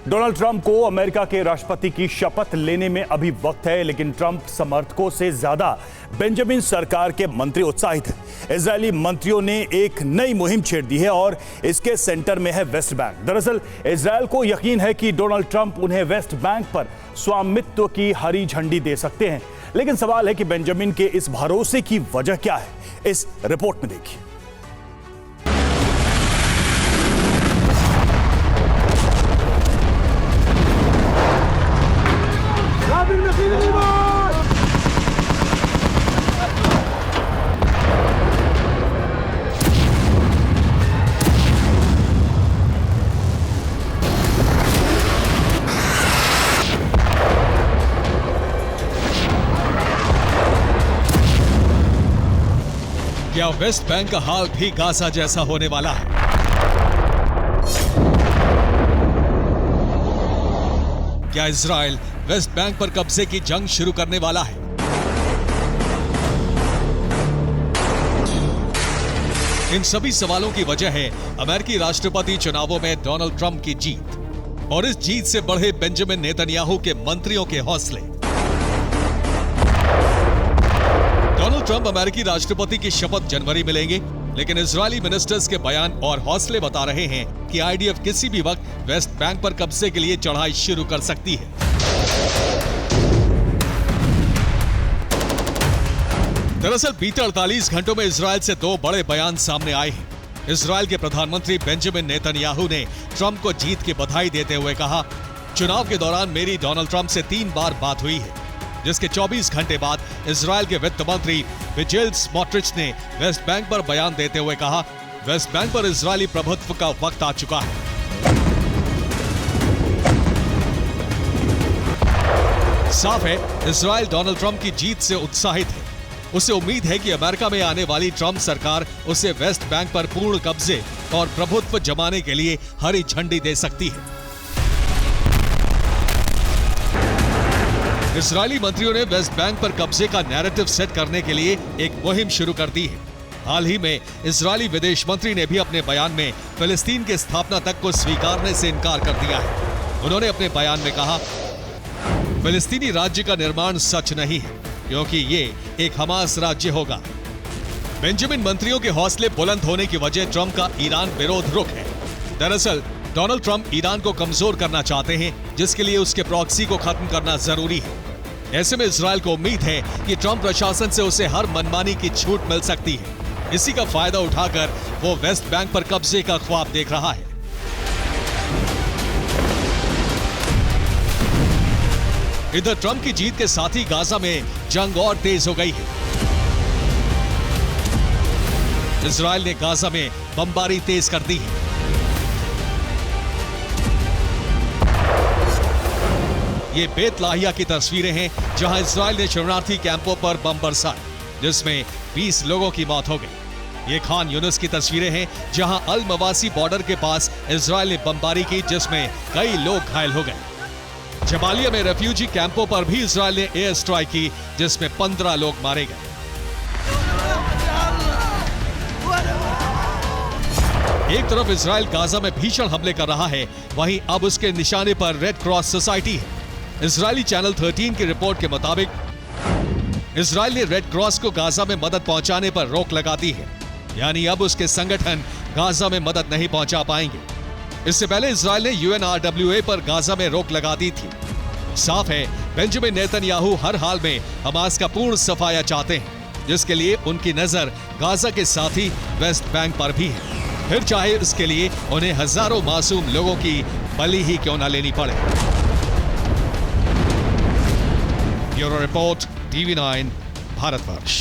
Donald Trump को America के राष्ट्रपति की शपथ लेने में अभी वक्त है, लेकिन ट्रंप समर्थकों से ज्यादा बेंजामिन सरकार के मंत्री उत्साहित हैं। इजरायली मंत्रियों ने एक नई मुहिम छेड़ दी है और इसके सेंटर में है वेस्ट बैंक। दरअसल इजरायल को यकीन है कि डोनाल्ड ट्रंप उन्हें वेस्ट बैंक पर स्वामित्व की हरी झंडी दे सकते हैं, लेकिन सवाल है कि बेंजामिन के इस भरोसे की वजह क्या है। इस रिपोर्ट में देखिए। क्या वेस्ट बैंक का हाल भी गाजा जैसा होने वाला है? क्या इजराइल वेस्ट बैंक पर कब्जे की जंग शुरू करने वाला है? इन सभी सवालों की वजह है अमेरिकी राष्ट्रपति चुनावों में डोनाल्ड ट्रंप की जीत और इस जीत से बढ़े बेंजामिन नेतन्याहू के मंत्रियों के हौसले। डोनाल्ड ट्रंप अमेरिकी राष्ट्रपति की शपथ जनवरी में लेंगे, लेकिन इजरायली मिनिस्टर्स के बयान और हौसले बता रहे हैं कि आईडीएफ किसी भी वक्त वेस्ट बैंक पर कब्जे के लिए चढ़ाई शुरू कर सकती है। दरअसल बीते 48 घंटों में इजरायल से दो बड़े बयान सामने आए हैं। इजरायल के प्रधानमंत्री बेंजामिन नेतन्याहू ने ट्रंप को जीत की बधाई देते हुए कहा, चुनाव के दौरान मेरी डोनाल्ड ट्रंप से 3 बार बात हुई है, जिसके 24 घंटे बाद इजरायल के वित्त मंत्री बेजलेल स्मोट्रिच ने वेस्ट बैंक पर बयान देते हुए कहा, वेस्ट बैंक पर इजरायली प्रभुत्व का वक्त आ चुका है। साफ है, इजरायल डोनाल्ड ट्रंप की जीत से उत्साहित है। उसे उम्मीद है कि अमेरिका में आने वाली ट्रंप सरकार उसे वेस्ट बैंक पर पूर्ण कब्जे और प्रभुत्व जमाने के लिए हरी झंडी दे सकती है। इजरायली मंत्रियों ने वेस्ट बैंक पर कब्जे का नैरेटिव सेट करने के लिए एक मुहिम शुरू कर दी है। हाल ही में इजरायली विदेश मंत्री ने भी अपने बयान में फिलिस्तीन के स्थापना तक को स्वीकारने से इनकार कर दिया है। उन्होंने अपने बयान में कहा, फिलिस्तीनी राज्य का निर्माण सच नहीं है, क्योंकि ये एक हमास राज्य होगा। बेंजामिन मंत्रियों के हौसले बुलंद होने की वजह ट्रंप का ईरान विरोध रुख है। दरअसल डोनाल्ड ट्रंप ईरान को कमजोर करना चाहते हैं, जिसके लिए उसके प्रॉक्सी को खत्म करना जरूरी है। ऐसे में इजरायल को उम्मीद है कि ट्रंप प्रशासन से उसे हर मनमानी की छूट मिल सकती है। इसी का फायदा उठाकर वो वेस्ट बैंक पर कब्जे का ख्वाब देख रहा है। इधर ट्रंप की जीत के साथ ही गाजा में जंग और तेज हो गई है। इजरायल ने गाजा में बमबारी तेज कर दी है। ये बेतलाहिया की तस्वीरें हैं, जहां इजरायल ने शरणार्थी कैंपों पर बम बरसाए, जिसमें 20 लोगों की मौत हो गई। ये खान यूनिस की तस्वीरें हैं, जहां अल मवासी बॉर्डर के पास इजरायल ने बमबारी की, जिसमें कई लोग घायल हो गए। जबालिया में रेफ्यूजी कैंपों पर भी इजरायल ने एयर स्ट्राइक की, जिसमें 15 लोग मारे गए। एक तरफ इजरायल गाजा में भीषण हमले कर रहा है, वहीं अब उसके निशाने पर रेड क्रॉस सोसाइटी है। इजरायली चैनल 13 की रिपोर्ट के मुताबिक इजरायल ने रेड क्रॉस को गाजा में मदद पहुंचाने पर रोक लगा दी है, यानी अब उसके संगठन गाजा में मदद नहीं पहुंचा पाएंगे। इससे पहले इजरायल ने UNRWA पर गाजा में रोक लगा दी थी। साफ है, बेंजामिन नेतन्याहू हर हाल में हमास का पूर्ण सफाया चाहते हैं, जिसके लिए उनकी नजर गाजा के साथ ही वेस्ट बैंक पर भी है, फिर चाहे इसके लिए उन्हें हजारों मासूम लोगों की बलि ही क्यों न लेनी पड़े। Bureau report, TV9, Bharatvarsh.